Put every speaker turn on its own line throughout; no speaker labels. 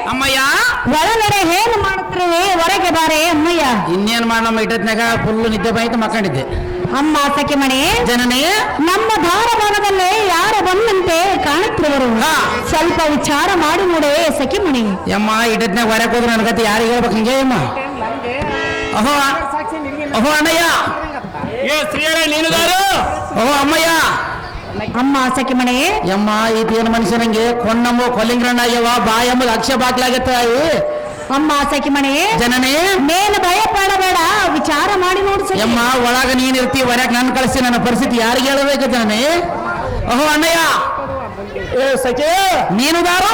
ಅಮ್ಮಯ್ಯ
ಒಳಗಡೆ ಏನು ಮಾಡುತ್ತಿರುವೆ? ಹೊರಗೆ ಬಾರೆ ಅಮ್ಮಯ್ಯ.
ಇನ್ನೇನ್ ಮಾಡಮ್ಮ ಇಟ್ಟತ್ನಾಗ ಫುಲ್ ನಿದ್ದೆ ಬಾಯ್ತು ಮಕ್ಕಂಡಿದ್ದೆ.
ಅಮ್ಮ ಸಖಿಮಣಿ
ಜನನೇ
ನಮ್ಮ ಧಾರವಾಡದಲ್ಲೇ ಯಾರು ಬಂದಂತೆ ಕಾಣುತ್ತಿರುವರು? ಸ್ವಲ್ಪ ವಿಚಾರ ಮಾಡಿ ನೋಡೆ ಸಖಿಮಣಿ.
ಯಮ್ಮ ಇಟ್ಟತ್ನಾಗ ಹೊರಕ್ ಹೋದ್ರೆ ನನ್ನ ಗತಿ ಯಾರಿಗೆ ಹೇಳ್ಬೇಕು ಹಿಂಗೆ ಅಮ್ಮ? ಅಹೋ ಅಹೋ ಅಣ್ಣಯ್ಯ ನೀನುಗಾರು. ಓಹೋ ಅಮ್ಮಯ್ಯ.
ಅಮ್ಮ ಸಖಿಮಣಿ
ಯಮ್ಮ ಇದೇನು ಮನುಷ್ಯನಂಗೆ ಕೊಂಡಂಬ ಕೊಲ್ಲಿಂಗ್ರಣ್ಣ ಅಯ್ಯವ ಬಾಯ್ ಎಂಬುದು ಅಕ್ಷ ಬಾಕ್ಲಾಗತ್ತ.
ಅಮ್ಮ ಸಖಿಮಣಿ
ಜನನೇ
ಮೇಲು ಭಯ ಪಡಬೇಡ, ವಿಚಾರ ಮಾಡಿ ನೋಡು.
ಯಮ್ಮ ಒಳಗ ನೀನ್ ಇರ್ತಿ ಹೊರಕ್ ನನ್ ಕಳಿಸಿ ನನ್ನ ಪರಿಸ್ಥಿತಿ ಯಾರಿಗೆ ಹೇಳಬೇಕು ಜನನೇ? ಓಹೋ ಅಣ್ಣಯ್ಯ
ಸಖಿ
ನೀನುಗಾರು.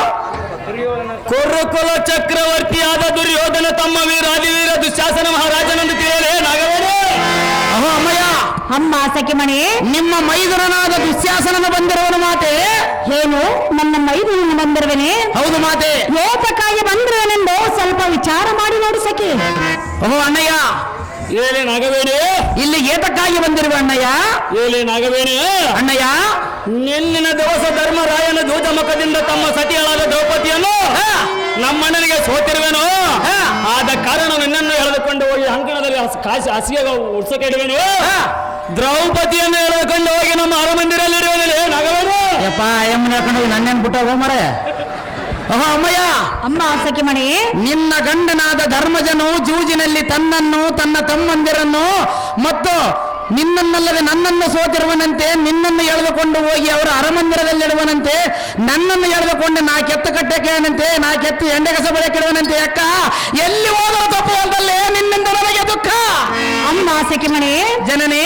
ಕುರುಕುಲ ಚಕ್ರವರ್ತಿಯಾದ ದುರ್ಯೋಧನ ತಮ್ಮ ವೀರಾದಿವೀರ ದುಶ್ಯಾಸನ ಮಹಾರಾಜನಂದು ತಿಳಿಯಲೇ ನಾಗವೇಣಿ.
ಅಹೋ ಅಮ್ಮಯ್ಯ.
ಅಮ್ಮ ಸಖಿಮಣಿ
ನಿಮ್ಮ ಮೈದುನನಾದ ದುಶ್ಯಾಸನನ ಬಂದಿರುವನು ಮಾತೆ.
ಏನು ನನ್ನ ಮೈದುನ ಬಂದಿರುವೆನೆ?
ಹೌದು ಮಾತೆ.
ಏತಕ್ಕಾಗಿ ಬಂದಿರುವೆನೆಂದು ಸ್ವಲ್ಪ ವಿಚಾರ ಮಾಡಿ ನೋಡು ಸಖಿ.
ಓಹೋ ಅಣ್ಣಯ್ಯ
ಏನೇ ನಾಗವೇಣಿ
ಇಲ್ಲಿ ಏತಕ್ಕಾಗಿ ಬಂದಿರುವ ಅಣ್ಣಯ್ಯ?
ಏನೇ ನಾಗವೇಣಿ
ಅಣ್ಣಯ್ಯ
ನಿನ್ನಿನ ದಿವಸ ಧರ್ಮರಾಯನ ದೂತ ಮುಖದಿಂದ ತಮ್ಮ ಸತಿಯಾದ ದ್ರೌಪದಿಯನ್ನು ನಮ್ಮಣ್ಣನಿಗೆ ಸೋತಿರುವೆನು. ಆದ ಕಾರಣ ನಿನ್ನನ್ನು ಎಳೆದುಕೊಂಡು ಹೋಗಿ ಅಂಕಣದಲ್ಲಿ ಹಸಿಗೆ ಉತ್ಸಕ್ಕೆ ಇಡುವೆನು. ದ್ರೌಪದಿಯನ್ನು ಎಳೆದುಕೊಂಡು ಹೋಗಿ ನಮ್ಮ ಅರಮಂದಿರಲ್ಲಿ ಇಡುವೆನು ನಾಗವೇಣಿ.
ಯಪ್ಪ ಎಮ್ಮನ ಹೇಳ್ಕೊಂಡು ಹೋಗಿ ನನ್ನೇನು ಬಿಟ್ಟ ಹೋಗ ಮರೆ. ಓಹೋ ಅಮ್ಮಯ್ಯ.
ಅಮ್ಮ ಸಖಿಮಣಿ
ನಿನ್ನ ಗಂಡನಾದ ಧರ್ಮಜನು ಜೂಜಿನಲ್ಲಿ ತನ್ನನ್ನು ತನ್ನ ತಮ್ಮಂದಿರನ್ನು ಮತ್ತು ನಿನ್ನನ್ನಲ್ಲದೆ ನನ್ನನ್ನು ಸೋತಿರುವನಂತೆ, ನಿನ್ನನ್ನು ಎಳೆದುಕೊಂಡು ಹೋಗಿ ಅವರ ಅರಮಂದಿರದಲ್ಲಿಡುವನಂತೆ, ನನ್ನನ್ನು ಎಳೆದುಕೊಂಡು ನಾ ಕೆತ್ತ ಕಟ್ಟೆನಂತೆ, ನಾ ಕೆತ್ತು ಎಂಡೆ ಕಸ ಬಳೆಕಿಡುವನಂತೆ. ಅಕ್ಕ ಎಲ್ಲಿ ಹೋದರೂ ತಪ್ಪು ಹೊಲದಲ್ಲೇ ನಿನ್ನಿಂದ ನನಗೆ ದುಃಖ.
ಅಮ್ಮ ಸಖಿಮಣಿ
ಜನನೇ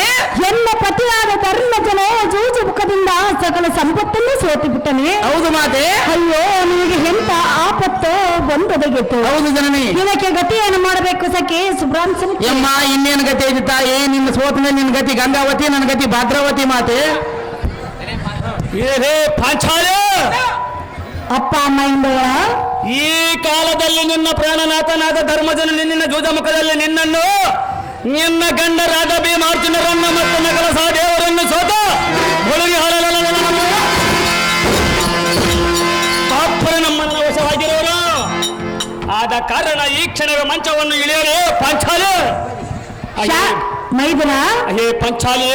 ಎನ್ನ ಪತಿಯಾದ ಧರ್ಮಜನು ಜೂಜು ಮುಖದಿಂದ ಸಕಲ ಸಂಪತ್ತನ್ನು ಸೋತಿ ಬಿಟ್ಟನೆ.
ಹೌದು ಮಾತೆ.
ಅಯ್ಯೋ ನಿನಗೆ ಎಂತ ಆಪತ್ತು ಬಂದೊದಗಿತ್ತು.
ಹೌದು ಜನನೇ.
ಇದಕ್ಕೆ ಗತಿ ಏನು ಮಾಡಬೇಕು ಸಖಿ ಸುಬ್ರಾಂಶನ್?
ಯಮ್ಮ ಇನ್ನೇನು ಗತಿ ಇದೆ ತಾಯಿ? ನಿನ್ನ ಸೋತ ಮೇಲೆ ನಿನ್ನ ಗತಿ ಗಂಗಾವತಿ, ನನ್ನ ಗತಿ ಭದ್ರಾವತಿ ಮಾತೆ.
ಏನೇ ಪಾಂಚಾಲ
ಅಪ್ಪ ಅಮ್ಮ ಇಂದವ
ಈ ಕಾಲದಲ್ಲಿ ನಿನ್ನ ಪ್ರಾಣನಾಥನಾದ ಧರ್ಮಜನ ನಿನ್ನ ಜೂಜ ಮುಖದಲ್ಲಿ ನಿನ್ನನ್ನು ನಿನ್ನ ಗಂಡರಾದ ಭೀಮಾರ್ಜುನರನ್ನು ಮತ್ತು ನಗರ ಸಹದೇವರನ್ನು ಸೋತ ಹುಡುಗಿ ಪಾಪರು ನಮ್ಮನ್ನ ವಶವಾಗಿರುವರು. ಆದ ಕಾರಣ ಈ ಕ್ಷಣದ ಮಂಚವನ್ನು ಇಳಿಯಲು ಪಾಂಚಾಲಿ
ಮೈದುನ
ಹೇ ಪಂಚಾಲಿ,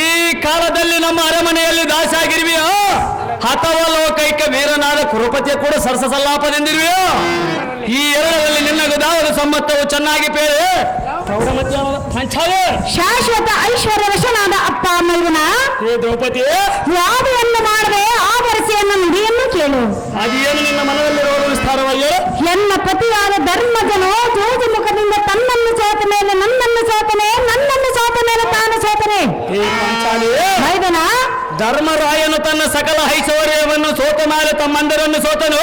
ಈ ಕಾಲದಲ್ಲಿ ನಮ್ಮ ಅರಮನೆಯಲ್ಲಿ ದಾಸಾಗಿರುವೆಯೋ ಅಥವಾ ಲೋಕೈಕ ವೀರನಾದ ಕುರುಪತಿಯ ಕೂಡ ಸರಸ ಸಲ್ಲಾಪದಿಂದಿರುವೆಯೋ? ಈ ಎರಡರಲ್ಲಿ ನಿನ್ನ ಗುದಾವದ ಸಮ್ಮತವು ಚೆನ್ನಾಗಿ ಪೇರೆ ಪಂಚಾಲಿ.
ಶಾಶ್ವತ ಐಶ್ವರ್ಯ ವಶನಾದ ಅಪ್ಪ ಮೈದುನ
ಹೇ ದ್ರೌಪದಿ,
ವಾದವನ್ನು ಮಾಡದೆ ಆ ವರಸೆಯನ್ನು ನುಡಿಯನ್ನು ಕೇಳು.
ಅದೇನು ನಿನ್ನ ಮನದಲ್ಲಿರುವ ವಿಸ್ತಾರವಾಗಿ?
ಎನ್ನ ಪತಿಯಾದ ಧರ್ಮಜನು ಜೂಜು ಮುಖದಿಂದ ತನ್ನನ್ನು ಸೋತ ಮೇಲೆ ನನ್ನನ್ನು ಸೋತನೆ, ನನ್ನನ್ನು ಸೋತ ಮೇಲೆ ತಾನು ಸೋತನೆ.
ಹೇ ಪಂಚಾಲಿ,
ಮೈದನ
ಧರ್ಮರಾಯನು ತನ್ನ ಸಕಲ ಐಶ್ವರ್ಯವನ್ನು ಸೋತ ಮೇಲೆ ತಮ್ಮಂದರನ್ನು ಸೋತನು,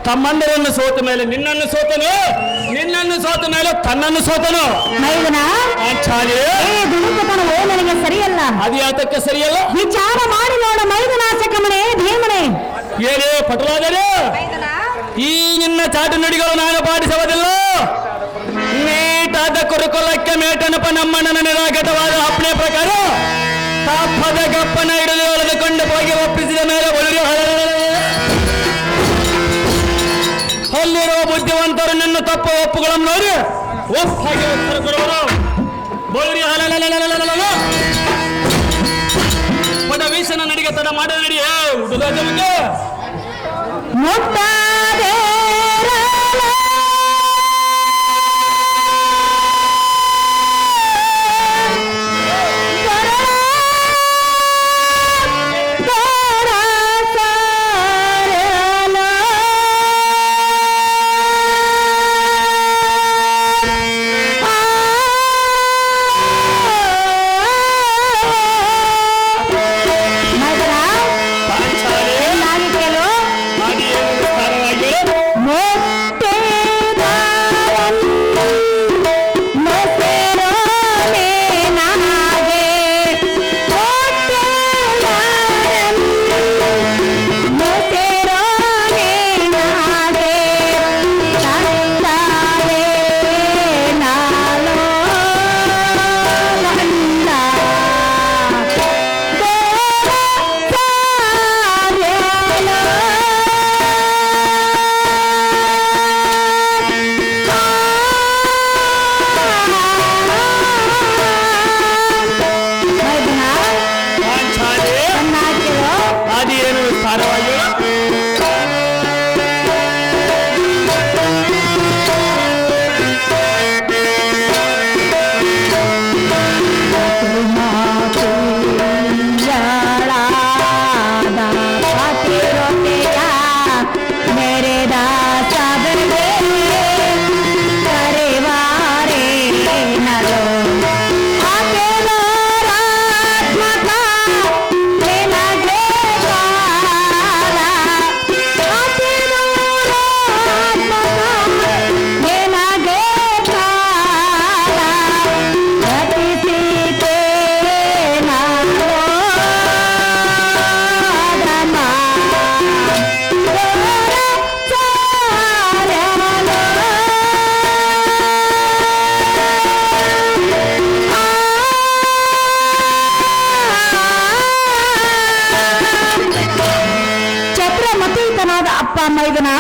ತಮ್ಮಂದರನ್ನು ಸೋತ ಮೇಲೆ ನಿನ್ನನ್ನು ಸೋತನು, ನಿನ್ನನ್ನು ಸೋತ ಮೇಲೆ ತನ್ನನ್ನು ಸೋತನು.
ಮೈದನ
ಪಂಚಾಲಿ,
ದುಡುಕತನವೋ ನನಗೆ ಸರಿಯಲ್ಲ.
ಅದು ಯಾತಕ್ಕೆ ಸರಿಯಲ್ಲ?
ವಿಚಾರ ಮಾಡಿ ನೋಡ ಮೈದನ ಸಕಮನೆ ಭೀಮನೆ.
ಏನೇ ಪಟುವಾದರೆ ಈ ನಿನ್ನ ಚಾಟು ನುಡಿಗಳು ನಾನು ಪಾಲಿಸುವುದಿಲ್ಲ. ನೀಟಾದ ಕುರುಕುಲಕ್ಕೆ ಮೇಟನಪ ನಮ್ಮಣ್ಣನ ನಿರಾಗತವಾದ ಅಪ್ಪಣೆ ಪ್ರಕಾರ ತಪ್ಪದ ಗಪ್ಪನ ಹಿಡಿದು ಎಳೆದುಕೊಂಡು ಹೋಗಿ ಒಪ್ಪಿಸಿದ ಮೇಲೆ ಅಲ್ಲಿರುವ ಬುದ್ಧಿವಂತರು ನಿನ್ನ ತಪ್ಪ ಒಪ್ಪುಗಳನ್ನು ನೋಡಿ ಒಪ್ಪಾಗಿ ಉತ್ತರ ಕೊಡುವರು. ಪದ ವೀಸನ ನಡಿಗೆ ತಡ ಮಾಡ ನಡಿ ಹುಡುಗ ಜಮಕ್ಕೆ
ಮುಟ್ಟಾದೆ ಮೈದನ.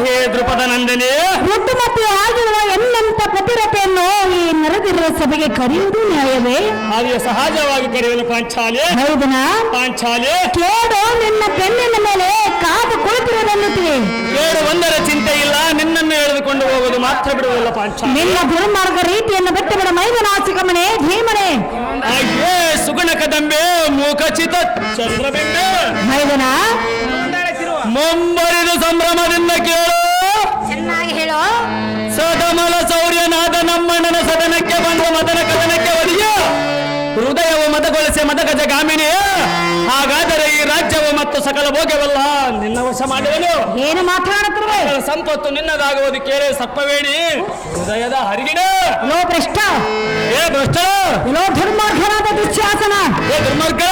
ಹೇ ದ್ರುಪದ ನಂದಿನಿ,
ಋತುಮತಿ ಆಗಿರುವ ಎನ್ನಂತ ಪತಿರತೆಯನ್ನು ಈ ನೆರೆದಿರುವ ಸಭೆಗೆ ಕರೆಯುವುದು ನ್ಯಾಯವೇ?
ಹಾಗೆ ಸಹಜವಾಗಿ ಕರೆಯುವುದು ಪಾಂಚಾಲಿ.
ಮೈದನ,
ಪಾಂಚಾಲಿ,
ಕೇಡು ನಿನ್ನ ಬೆನ್ನಿನ ಮೇಲೆ ಕಾದು ಕುಳಿತಿರುವುದನ್ನುತ್ತೀವಿ.
ಕೇಡು ಒಂದರ ಚಿಂತೆ ಇಲ್ಲ, ನಿನ್ನನ್ನು ಎಳೆದುಕೊಂಡು ಹೋಗುವುದು ಮಾತ್ರ ಬಿಡುವುದಿಲ್ಲ ಪಾಂಚಾಲಿ.
ನಿನ್ನ ದುರ್ಮಾರ್ಗ ರೀತಿಯನ್ನು ಬಿಟ್ಟು ಬಿಡ ಮೈದನಾಸಿಕಮನೆ ಧೀಮನೆ.
ಹಾಗೆ ಸುಗುಣ ಕದಂಬೆ ಮೂಕಚಿತ ಚಂದ್ರಬಿಂಬೆ
ಮೈದನ,
ಮುಂಬರಿದು ಸಂಭ್ರಮದಿಂದ ಕೇಳು.
ಚೆನ್ನಾಗಿ ಹೇಳು.
ಸದಮಲ ಸೌರ್ಯನಾದ ನಮ್ಮಣ್ಣನ ಸದನಕ್ಕೆ ಬಂದ ಮದನ ಕದನಕ್ಕೆ ಒದಗಿಯ ಹೃದಯವು ಮತಗೊಳಿಸಿ ಮತಗಜಗಾಮಿನಿ. ಹಾಗಾದರೆ ಈ ರಾಜ್ಯವು ಮತ್ತು ಸಕಲ ಭೋಗ್ಯವಲ್ಲ ನಿನ್ನ ವಶ ಮಾಡುವನು.
ಏನು ಮಾತನಾಡುತ್ತಿರುವೆ?
ಸಂಪತ್ತು ನಿನ್ನದಾಗುವುದು ಕೇಳಿ ಸಪ್ಪವೇಣಿ ಹೃದಯದ ಹರಿಗಿಡ.
ಲೋ ಭ್ರಷ್ಟ,
ಏ ಭ್ರಷ್ಟ,
ಲೋ ದುರ್ಮಾರ್ಗನಾದ ದುಶ್ಯಾಸನ,
ಏ ದುರ್ಮಾರ್ಗ,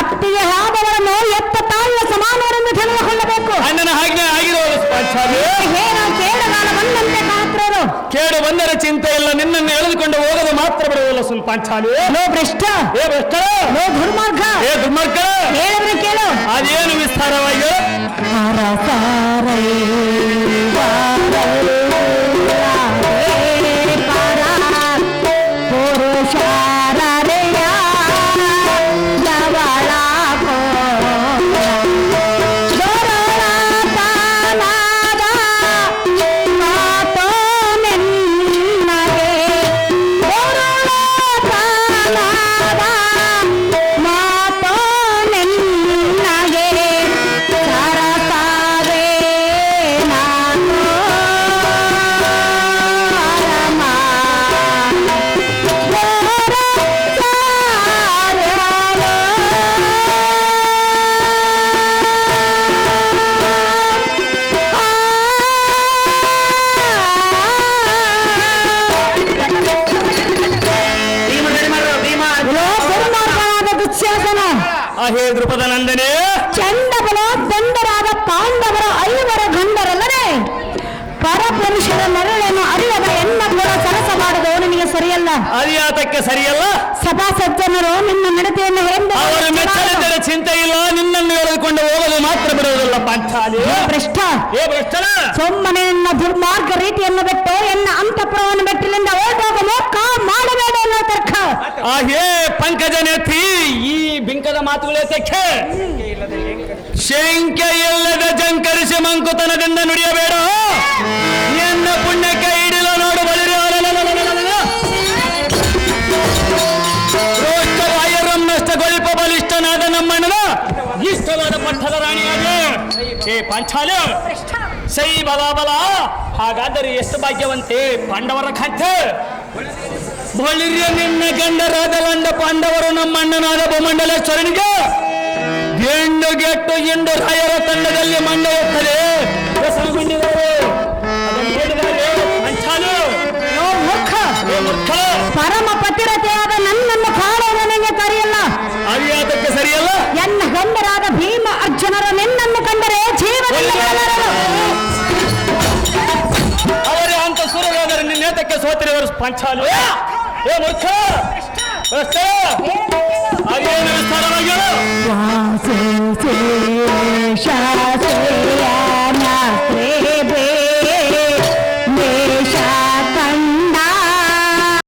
ಅತ್ತಿಗೆ ಆದವರನ್ನು ಎತ್ತ ತಾಯಿಯ ಸಮಾನವರೆಂದು ತಿಳಿದುಕೊಳ್ಳಬೇಕು.
ಅಣ್ಣನ ಆಜ್ಞೆ ಆಗಿರುವುದು ಪಾಂಚಾಲಿ.
ಏನೋ ಕೇಡಗಾಲ ಬಂದಂತೆ ಕಾಣುತ್ತಿರೋದು.
ಕೇಡು ಬಂದರೆ ಚಿಂತೆ ಇಲ್ಲ, ನಿನ್ನನ್ನು ಎಳೆದುಕೊಂಡು ಹೋಗೋದು ಮಾತ್ರ ಬಿಡುವುದಿಲ್ಲ ಸುಮ್ ಪಾಂಚಾಲಿ.
ಲೋ ಭ್ರಷ್ಟ,
ಏ ಭ್ರಷ್ಟ,
ಲೋ ದುರ್ಮಾರ್ಗ,
ಏ ದುರ್ಮಾರ್ಗ,
ಹೇಳಿದ್ರೆ ಕೇಳು.
ಅದೇನು ವಿಸ್ತಾರವಾಗಿ ಹೇ ದ್ರುಪದ ನಂದನೆ,
ಚಂಡಬಲ ದಂಡರಾದ ಪಾಂಡವರ ಐವರ ಗಂಡರಲ್ಲದೆ ಪರಪುರುಷರ ಮರಳನ್ನು ಅರಿಯದ ಎನ್ನ ಕೂಡ ಸರಸ ಮಾಡುವುದು ನಿನಗೆ ಸರಿಯಲ್ಲ.
ಅರಿಯಾತಕ್ಕೆ ಸರಿಯಲ್ಲ.
ಸಭಾ ಸಜ್ಜನರು ನಿನ್ನ ನಡತೆಯನ್ನು
ಅವರ ಮೆಚ್ಚಲಿದ್ದರೆ ಚಿಂತೆ ಇಲ್ಲ, ನಿನ್ನನ್ನು ಎಳೆದುಕೊಂಡು ಹೋಗಲು ಮಾತ್ರ ಬಿಡುವುದಿಲ್ಲ ಪಾಂಚಾಲಿ.
ಭ್ರಷ್ಟ,
ಏ ಭ್ರಷ್ಟನ,
ಸೊಮ್ಮನೆ ನಿನ್ನ ದುರ್ಮಾರ್ಗ ರೀತಿಯನ್ನು ಬಿಟ್ಟು ಎನ್ನ ಅಂತಃಪುರವನ್ನು ಬೆಟ್ಟಿಲಿಂದ ಓಟೋಗ ಮೋಕ ಮಾಡಬೇಡ ಅನ್ನೋ ತರ್ಕ.
ಹೇ ಪಂಕಜ ನೇತ್ರಿ, ಈ ಬಿಂಕದ ಮಾತುಗಳೇ ತೆಕ್ಕೆ. ಶಂಕೆ ಇಲ್ಲದ ಜಂಕರಿಸಿ ಮಂಕುತನದಿಂದ ನುಡಿಯಬೇಡ. ಎನ್ನ ಪುಣ್ಯಕ್ಕೆ ಹಿಡಿಲ ನೋಡು ಬಲಿರಿ. ರೋಷ್ಟವಾಯರಂ ನಷ್ಟಗೊಳಿಪ ಬಲಿಷ್ಠನಾದ ನಮ್ಮಣ್ಣನ ಇಷ್ಟವಾದ ಪಟ್ಟದ ರಾಣಿಯಾಗಿ ಏ ಪಾಂಚಾಲಿ ಸೈ ಬಲ ಬಲ. ಹಾಗಾದರೆ ಎಷ್ಟು ಭಾಗ್ಯವಂತೆ ಪಾಂಡವರ ಖಾತೆ. ಬಳಿರ್ಯ ನಿನ್ನ ಗಂಡರಾದ ಲಂಡ ಪಾಂಡವರು ನಮ್ಮಣ್ಣನಾದ ಭೂಮಂಡಲೇಶ್ವರನಿಗೆ ಹೆಣ್ಣು ಗೆಟ್ಟು ಎಂಡು ರಾಯರ ತಂಡದಲ್ಲಿ ಮಂಡ ಹೋಗ್ತದೆ.
ಪರಮ ಪತಿರತೆಯಾದ ನನ್ನನ್ನು ಕಾಣುವುದನಿಗೆ ಕರೆಯಲ್ಲ.
ಅವಿಯಾತಕ್ಕೆ ಸರಿಯಲ್ಲ.
ಎನ್ನ ಗಂಡರಾದ ಭೀಮ ಅರ್ಜುನರು ನಿನ್ನನ್ನು ಕಂಡರೆ ಜೀವನದಲ್ಲಿ ಬಿಡಲಾರರು.
ಅವರೇ ಅಂತ ಸುರರಾದರೆ ನಿನ್ನೇತಕ್ಕೆ ಸೋತಿರುವರು ಪಾಂಚಾಲು. ಏ ಮೂರ್ಖ, ಅದೇನು ವಿಸ್ತಾರವಾಗಿ